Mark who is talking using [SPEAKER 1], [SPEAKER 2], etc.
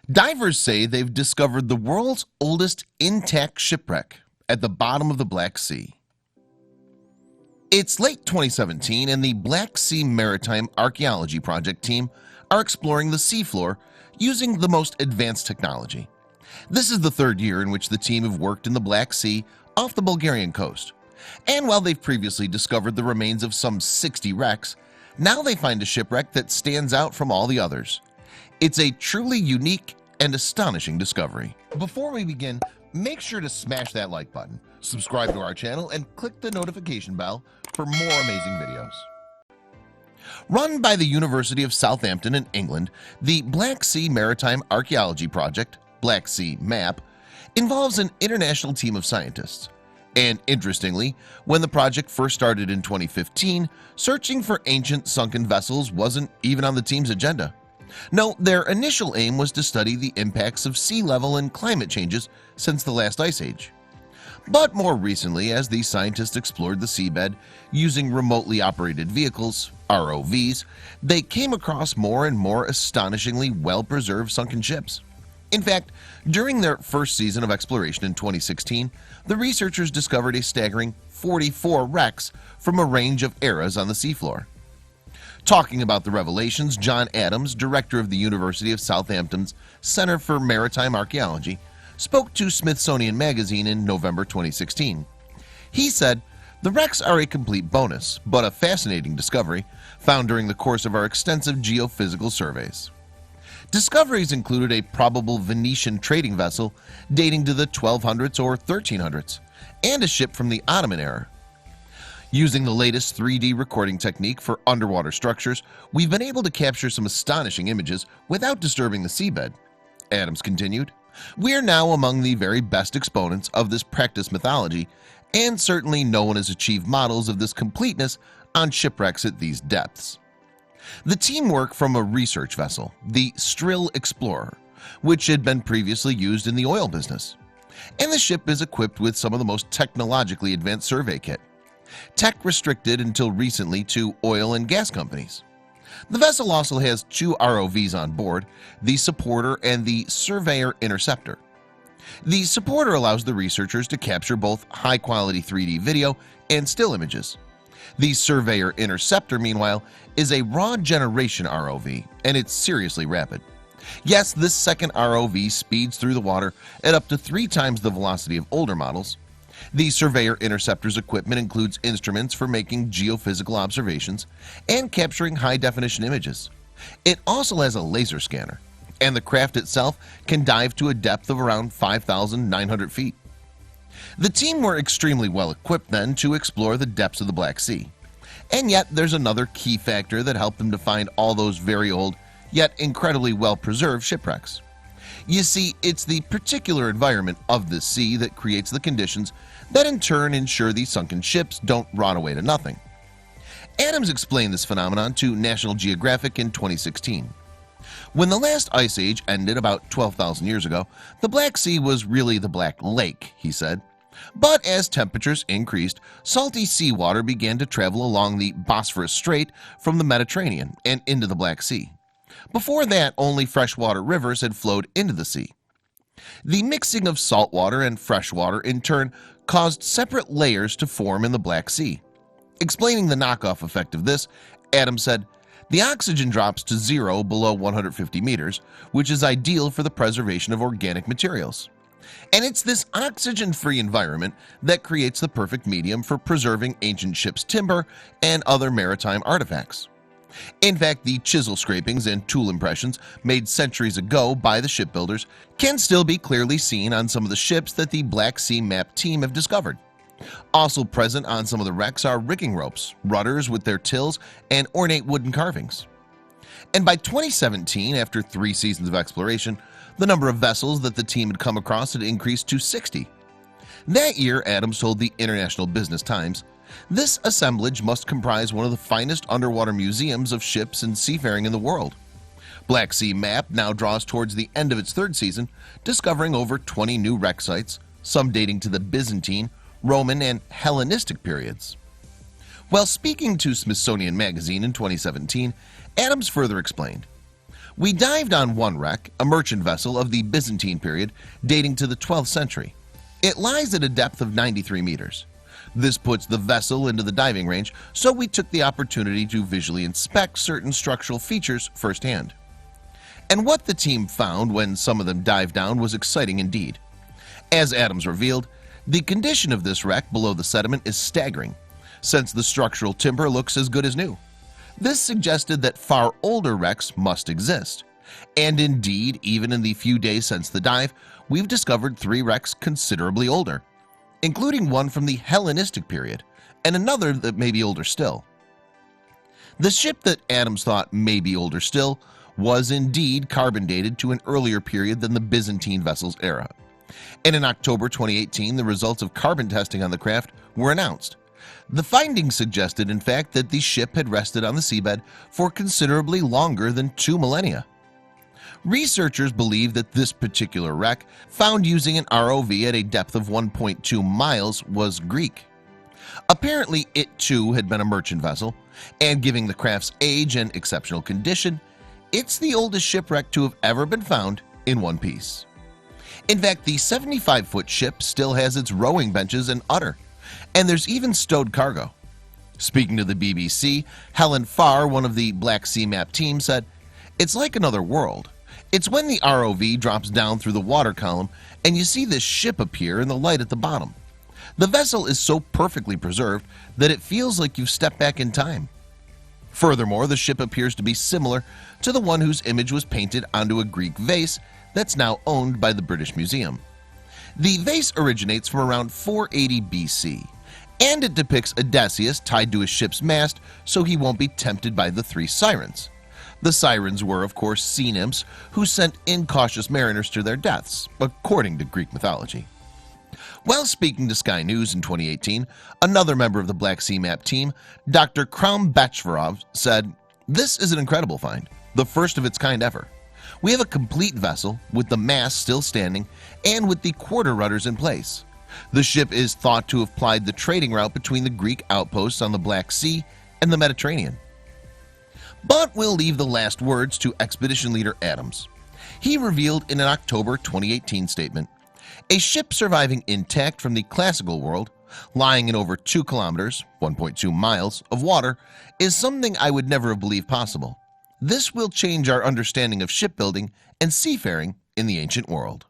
[SPEAKER 1] Divers say they've discovered the world's oldest intact shipwreck at the bottom of the Black Sea. It's late 2017 and the Black Sea Maritime Archaeology Project team are exploring the seafloor using the most advanced technology. This is the third year in which the team have worked in the Black Sea off the Bulgarian coast. And while they've previously discovered the remains of some 60 wrecks, now they find a shipwreck that stands out from all the others. It's a truly unique and astonishing discovery. Before we begin, make sure to smash that like button, subscribe to our channel, and click the notification bell for more amazing videos. Run by the University of Southampton in England, the Black Sea Maritime Archaeology Project, Black Sea MAP, involves an international team of scientists. And interestingly, when the project first started in 2015, searching for ancient sunken vessels wasn't even on the team's agenda. No, their initial aim was to study the impacts of sea level and climate changes since the last ice age. But more recently, as the scientists explored the seabed using remotely operated vehicles, ROVs, they came across more and more astonishingly well-preserved sunken ships. In fact, during their first season of exploration in 2016, the researchers discovered a staggering 44 wrecks from a range of eras on the seafloor. Talking about the revelations, John Adams, director of the University of Southampton's Center for Maritime Archaeology, spoke to Smithsonian Magazine in November 2016. He said, "The wrecks are a complete bonus, but a fascinating discovery found during the course of our extensive geophysical surveys." Discoveries included a probable Venetian trading vessel dating to the 1200s or 1300s, and a ship from the Ottoman era. Using the latest 3D recording technique for underwater structures, we've been able to capture some astonishing images without disturbing the seabed. Adams continued, "We're now among the very best exponents of this practice mythology, and certainly no one has achieved models of this completeness on shipwrecks at these depths." The team worked from a research vessel, the Strill Explorer, which had been previously used in the oil business. And the ship is equipped with some of the most technologically advanced survey kit, tech restricted until recently to oil and gas companies. The vessel also has two ROVs on board, the Supporter and the Surveyor Interceptor. The Supporter allows the researchers to capture both high-quality 3D video and still images. The Surveyor Interceptor, meanwhile, is a raw generation ROV, and it's seriously rapid. Yes, this second ROV speeds through the water at up to 3 times the velocity of older models. The Surveyor Interceptor's equipment includes instruments for making geophysical observations and capturing high-definition images. It also has a laser scanner, and the craft itself can dive to a depth of around 5,900 feet. The team were extremely well equipped then to explore the depths of the Black Sea. And yet there's another key factor that helped them to find all those very old, yet incredibly well-preserved shipwrecks. You see, it's the particular environment of the sea that creates the conditions that in turn ensure these sunken ships don't rot away to nothing. Adams explained this phenomenon to National Geographic in 2016. When the last ice age ended about 12,000 years ago, the Black Sea was really the Black Lake, he said. But as temperatures increased, salty seawater began to travel along the Bosphorus Strait from the Mediterranean and into the Black Sea. Before that, only freshwater rivers had flowed into the sea. The mixing of saltwater and freshwater in turn caused separate layers to form in the Black Sea. Explaining the knockoff effect of this, Adams said, "The oxygen drops to 0 below 150 meters, which is ideal for the preservation of organic materials. And it's this oxygen-free environment that creates the perfect medium for preserving ancient ships' timber and other maritime artifacts." In fact, the chisel scrapings and tool impressions made centuries ago by the shipbuilders can still be clearly seen on some of the ships that the Black Sea MAP team have discovered. Also present on some of the wrecks are rigging ropes, rudders with their tills, and ornate wooden carvings. And by 2017, after 3 seasons of exploration, the number of vessels that the team had come across had increased to 60. That year, Adams told the International Business Times, "This assemblage must comprise one of the finest underwater museums of ships and seafaring in the world." Black Sea MAP now draws towards the end of its 3rd season, discovering over 20 new wreck sites, some dating to the Byzantine, Roman, and Hellenistic periods. While speaking to Smithsonian Magazine in 2017, Adams further explained, We dived on one wreck, a merchant vessel of the Byzantine period dating to the 12th century. It lies at a depth of 93 meters. This puts the vessel into the diving range, so we took the opportunity to visually inspect certain structural features firsthand. And what the team found when some of them dived down was exciting indeed. As Adams revealed, the condition of this wreck below the sediment is staggering, since the structural timber looks as good as new. This suggested that far older wrecks must exist. And indeed, even in the few days since the dive, we've discovered 3 wrecks considerably older, including one from the Hellenistic period and another that may be older still. The ship that Adams thought may be older still was indeed carbon dated to an earlier period than the Byzantine vessel's era. And in October 2018, the results of carbon testing on the craft were announced. The findings suggested, in fact, that the ship had rested on the seabed for considerably longer than 2 millennia. Researchers believe that this particular wreck, found using an ROV at a depth of 1.2 miles, was Greek. Apparently, it too had been a merchant vessel, and given the craft's age and exceptional condition, it's the oldest shipwreck to have ever been found in one piece. In fact, the 75-foot ship still has its rowing benches and udder, and there's even stowed cargo. Speaking to the BBC, Helen Farr, one of the Black Sea Map team, said, "It's like another world. It's when the ROV drops down through the water column and you see this ship appear in the light at the bottom. The vessel is so perfectly preserved that it feels like you've stepped back in time." Furthermore, the ship appears to be similar to the one whose image was painted onto a Greek vase that's now owned by the British Museum. The vase originates from around 480 BC, and it depicts Odysseus tied to a ship's mast so he won't be tempted by the 3 sirens. The sirens were, of course, sea nymphs who sent incautious mariners to their deaths, according to Greek mythology. While speaking to Sky News in 2018, another member of the Black Sea Map team, Dr. Krum Bechvarov, said, "This is an incredible find, the first of its kind ever. We have a complete vessel with the mast still standing and with the quarter rudders in place. The ship is thought to have plied the trading route between the Greek outposts on the Black Sea and the Mediterranean." But we'll leave the last words to expedition leader Adams. He revealed in an October 2018 statement, "A ship surviving intact from the classical world, lying in over 2 kilometers, 1.2 miles, of water is something I would never have believed possible. This will change our understanding of shipbuilding and seafaring in the ancient world."